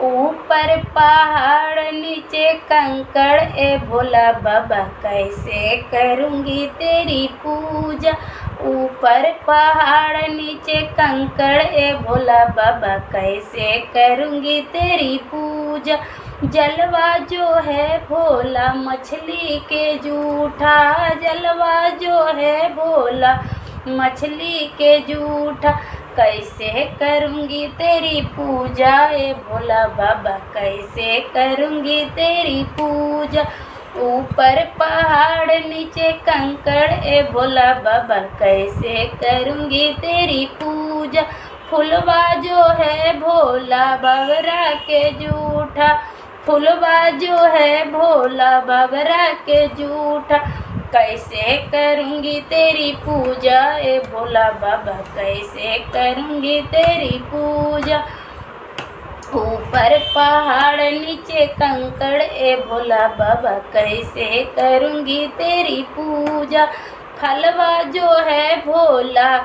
ऊपर पहाड़ नीचे कंकड़, ए भोला बाबा कैसे करूँगी तेरी पूजा। ऊपर पहाड़ नीचे कंकड़, ए भोला बाबा कैसे करूँगी तेरी पूजा। जलवा जो है भोला मछली के जूठा, जलवा जो है भोला मछली के जूठा। कैसे करूँगी तेरी पूजा, ए भोला बाबा कैसे करूँगी तेरी पूजा। ऊपर पहाड़ नीचे कंकड़, ए भोला बाबा कैसे करूँगी तेरी पूजा। फुलवा जो है भोला बगरा के जूठा, फुलवा जो है भोला बगरा के जूठा। कैसे करूँगी तेरी पूजा, ए भोला बाबा कैसे करूँगी तेरी पूजा। ऊपर पहाड़ नीचे कंकड़, ए भोला बाबा कैसे करूँगी तेरी पूजा। फलवा जो है भोला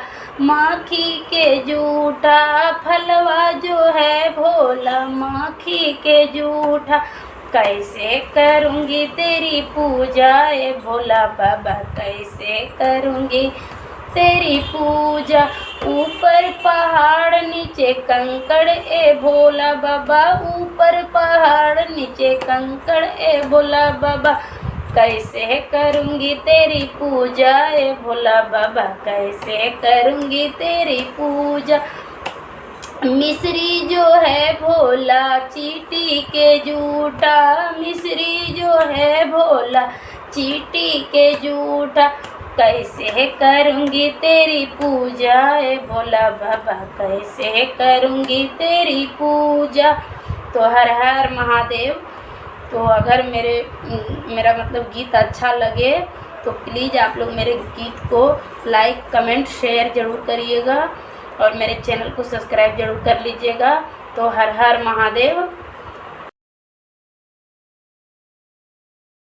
माखी के जूठा, फलवा जो है भोला माखी के जूठा। कैसे करूँगी तेरी पूजा, ए भोला बाबा कैसे करूँगी तेरी पूजा। ऊपर पहाड़ नीचे कंकड़, ए भोला बाबा ऊपर पहाड़ नीचे कंकड़, ए भोला बाबा कैसे करूँगी तेरी पूजा, ए भोला बाबा कैसे करूँगी तेरी पूजा। मिश्री जो है भोला चींटी के जूठा, मिश्री जो है भोला चींटी के जूठा। कैसे करूँगी तेरी पूजा, ए भोला बाबा कैसे करूँगी तेरी पूजा। तो हर हर महादेव। तो अगर मेरा मतलब गीत अच्छा लगे तो प्लीज़ आप लोग मेरे गीत को लाइक कमेंट शेयर ज़रूर करिएगा और मेरे चैनल को सब्सक्राइब ज़रूर कर लीजिएगा। तो हर हर महादेव।